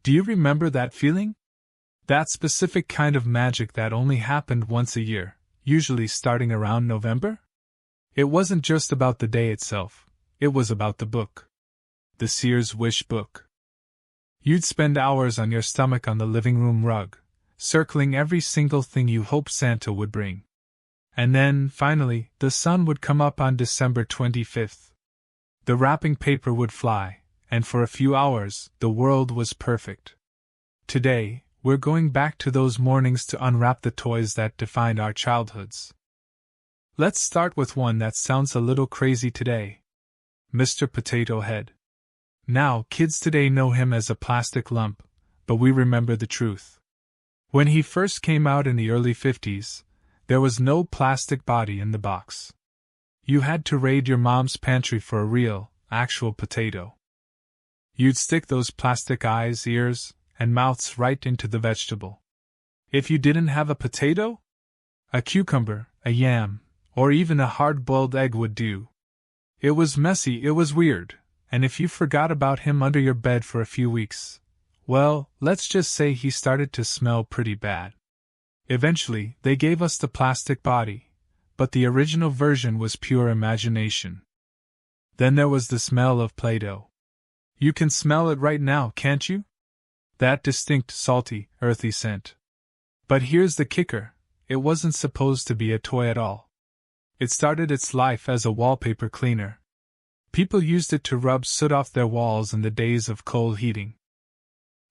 Do you remember that feeling? That specific kind of magic that only happened once a year, usually starting around November? It wasn't just about the day itself, it was about the book. The Sears Wish book. You'd spend hours on your stomach on the living room rug, circling every single thing you hoped Santa would bring. And then, finally, the sun would come up on December 25th. The wrapping paper would fly, and for a few hours, the world was perfect. Today, we're going back to those mornings to unwrap the toys that defined our childhoods. Let's start with one that sounds a little crazy today. Mr. Potato Head. Now, kids today know him as a plastic lump, but we remember the truth. When he first came out in the early 50s, there was no plastic body in the box. You had to raid your mom's pantry for a real, actual potato. You'd stick those plastic eyes, ears, and mouths right into the vegetable. If you didn't have a potato, a cucumber, a yam, or even a hard-boiled egg would do. It was messy, it was weird, and if you forgot about him under your bed for a few weeks, well, let's just say he started to smell pretty bad. Eventually, they gave us the plastic body, but the original version was pure imagination. Then there was the smell of play-doh. You can smell it right now, can't you? That distinct, salty, earthy scent. But here's the kicker, it wasn't supposed to be a toy at all. It started its life as a wallpaper cleaner. People used it to rub soot off their walls in the days of coal heating.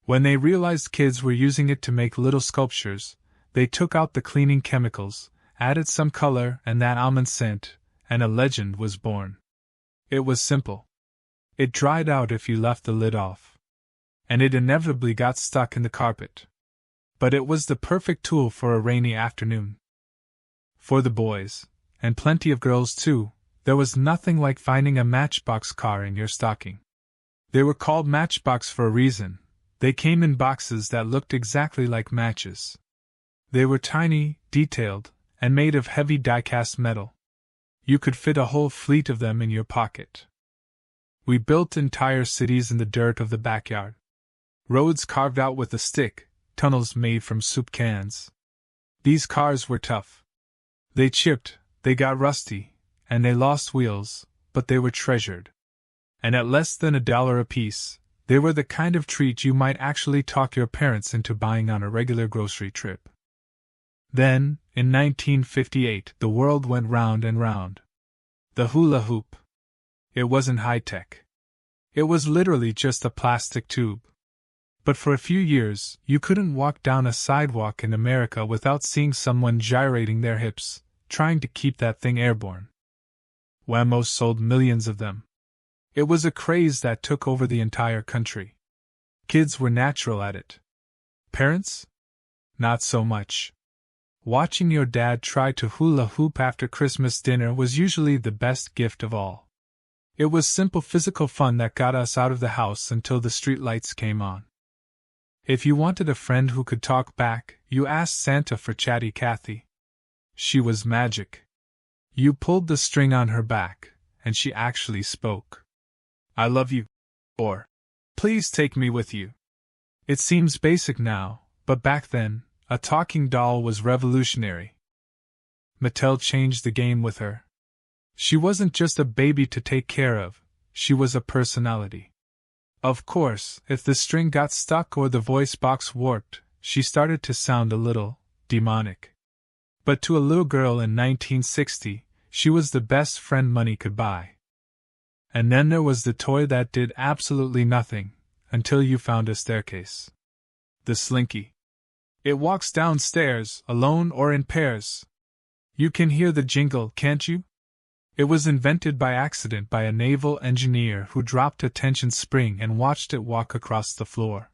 When they realized kids were using it to make little sculptures, they took out the cleaning chemicals, added some color and that almond scent, and a legend was born. It was simple. It dried out if you left the lid off. And it inevitably got stuck in the carpet. But it was the perfect tool for a rainy afternoon. For the boys, and plenty of girls too, there was nothing like finding a Matchbox car in your stocking. They were called Matchbox for a reason. They came in boxes that looked exactly like matches. They were tiny, detailed, and made of heavy die-cast metal. You could fit a whole fleet of them in your pocket. We built entire cities in the dirt of the backyard. Roads carved out with a stick, tunnels made from soup cans. These cars were tough. They chipped, they got rusty, and they lost wheels, but they were treasured. And at less than $1 apiece, they were the kind of treat you might actually talk your parents into buying on a regular grocery trip. Then, in 1958, the world went round and round. The hula hoop. It wasn't high-tech. It was literally just a plastic tube. But for a few years, you couldn't walk down a sidewalk in America without seeing someone gyrating their hips, trying to keep that thing airborne. Wham-O sold millions of them. It was a craze that took over the entire country. Kids were natural at it. Parents? Not so much. Watching your dad try to hula hoop after Christmas dinner was usually the best gift of all. It was simple physical fun that got us out of the house until the street lights came on. If you wanted a friend who could talk back, you asked Santa for Chatty Cathy. She was magic. You pulled the string on her back, and she actually spoke. I love you. Or, please take me with you. It seems basic now, but back then, a talking doll was revolutionary. Mattel changed the game with her. She wasn't just a baby to take care of, she was a personality. Of course, if the string got stuck or the voice box warped, she started to sound a little demonic. But to a little girl in 1960, she was the best friend money could buy. And then there was the toy that did absolutely nothing, until you found a staircase. The Slinky. It walks downstairs, alone or in pairs. You can hear the jingle, can't you? It was invented by accident by a naval engineer who dropped a tension spring and watched it walk across the floor.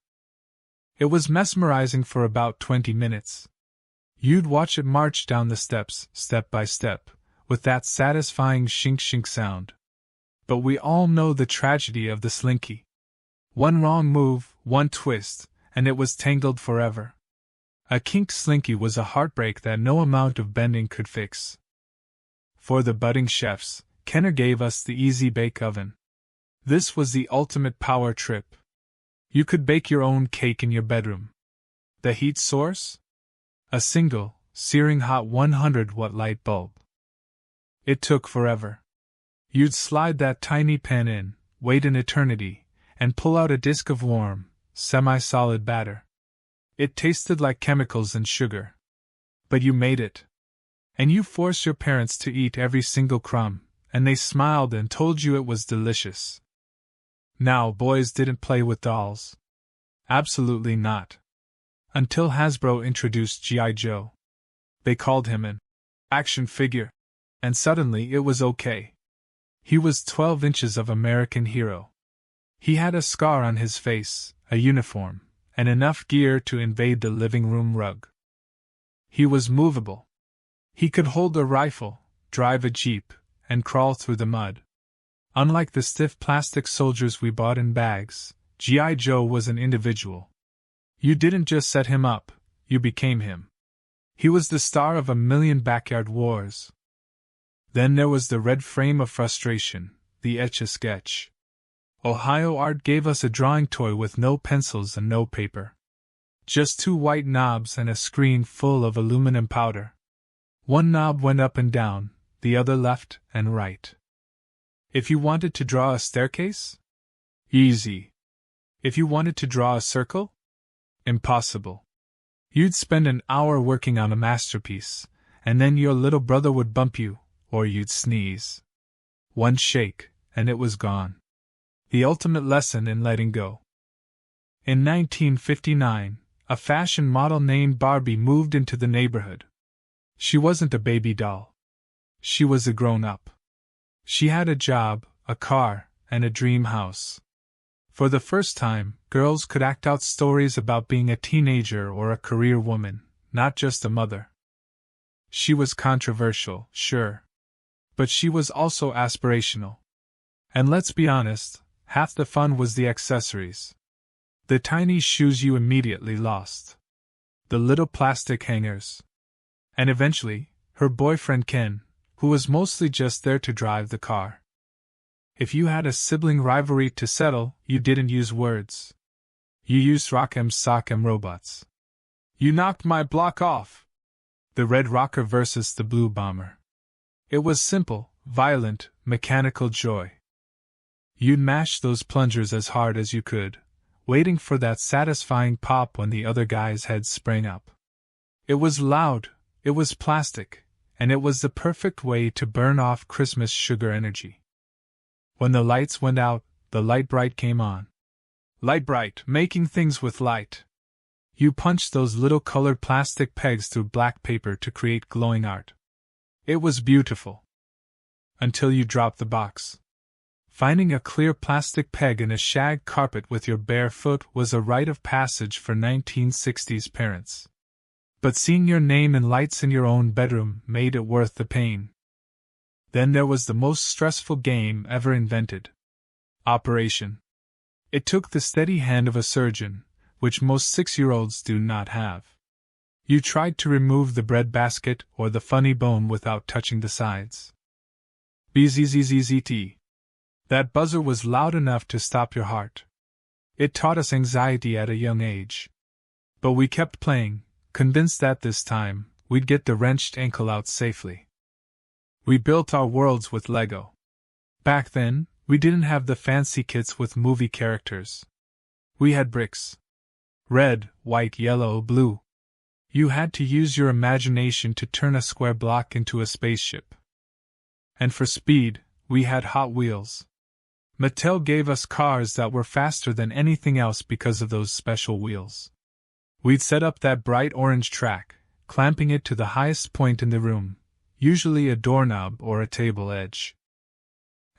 It was mesmerizing for about 20 minutes. You'd watch it march down the steps, step by step, with that satisfying shink-shink sound. But we all know the tragedy of the Slinky. One wrong move, one twist, and it was tangled forever. A kinked Slinky was a heartbreak that no amount of bending could fix. For the budding chefs, Kenner gave us the Easy Bake Oven. This was the ultimate power trip. You could bake your own cake in your bedroom. The heat source? A single, searing hot 100-watt light bulb. It took forever. You'd slide that tiny pen in, wait an eternity, and pull out a disk of warm, semi-solid batter. It tasted like chemicals and sugar. But you made it. And you forced your parents to eat every single crumb, and they smiled and told you it was delicious. Now, boys didn't play with dolls. Absolutely not. Until Hasbro introduced G.I. Joe. They called him an action figure. And suddenly it was okay. He was 12 inches of American hero. He had a scar on his face, a uniform, and enough gear to invade the living room rug. He was movable. He could hold a rifle, drive a jeep, and crawl through the mud. Unlike the stiff plastic soldiers we bought in bags, G.I. Joe was an individual. You didn't just set him up, you became him. He was the star of a million backyard wars. Then there was the red frame of frustration, the Etch-a-Sketch. Ohio Art gave us a drawing toy with no pencils and no paper. Just 2 white knobs and a screen full of aluminum powder. One knob went up and down, the other left and right. If you wanted to draw a staircase? Easy. If you wanted to draw a circle? Impossible. You'd spend an hour working on a masterpiece, and then your little brother would bump you, or you'd sneeze. One shake, and it was gone. The ultimate lesson in letting go. In 1959, a fashion model named Barbie moved into the neighborhood. She wasn't a baby doll. She was a grown-up. She had a job, a car, and a dream house. For the first time, girls could act out stories about being a teenager or a career woman, not just a mother. She was controversial, sure. But she was also aspirational. And let's be honest, half the fun was the accessories. The tiny shoes you immediately lost. The little plastic hangers. And eventually, her boyfriend Ken, who was mostly just there to drive the car. If you had a sibling rivalry to settle, you didn't use words. You used rock'em sock'em robots. You knocked my block off. The red rocker versus the blue bomber. It was simple, violent, mechanical joy. You'd mash those plungers as hard as you could, waiting for that satisfying pop when the other guy's head sprang up. It was loud, it was plastic, and it was the perfect way to burn off Christmas sugar energy. When the lights went out, the Lite-Brite came on. Lite-Brite, making things with light. You punched those little colored plastic pegs through black paper to create glowing art. It was beautiful. Until you dropped the box. Finding a clear plastic peg in a shag carpet with your bare foot was a rite of passage for 1960s parents. But seeing your name in lights in your own bedroom made it worth the pain. Then there was the most stressful game ever invented. Operation. It took the steady hand of a surgeon, which most 6-year-olds do not have. You tried to remove the bread basket or the funny bone without touching the sides. Bzzzzzt. That buzzer was loud enough to stop your heart. It taught us anxiety at a young age. But we kept playing, convinced that this time, we'd get the wrenched ankle out safely. We built our worlds with Lego. Back then, we didn't have the fancy kits with movie characters. We had bricks. Red, white, yellow, blue. You had to use your imagination to turn a square block into a spaceship. And for speed, we had Hot Wheels. Mattel gave us cars that were faster than anything else because of those special wheels. We'd set up that bright orange track, clamping it to the highest point in the room, usually a doorknob or a table edge.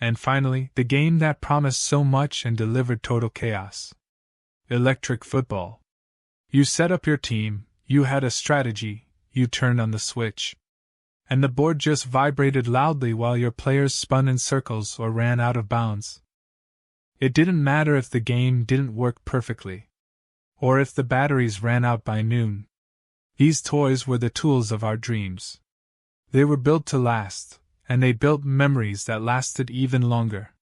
And finally, the game that promised so much and delivered total chaos. Electric football. You set up your team, you had a strategy, you turned on the switch. And the board just vibrated loudly while your players spun in circles or ran out of bounds. It didn't matter if the game didn't work perfectly. Or if the batteries ran out by noon. These toys were the tools of our dreams. They were built to last, and they built memories that lasted even longer.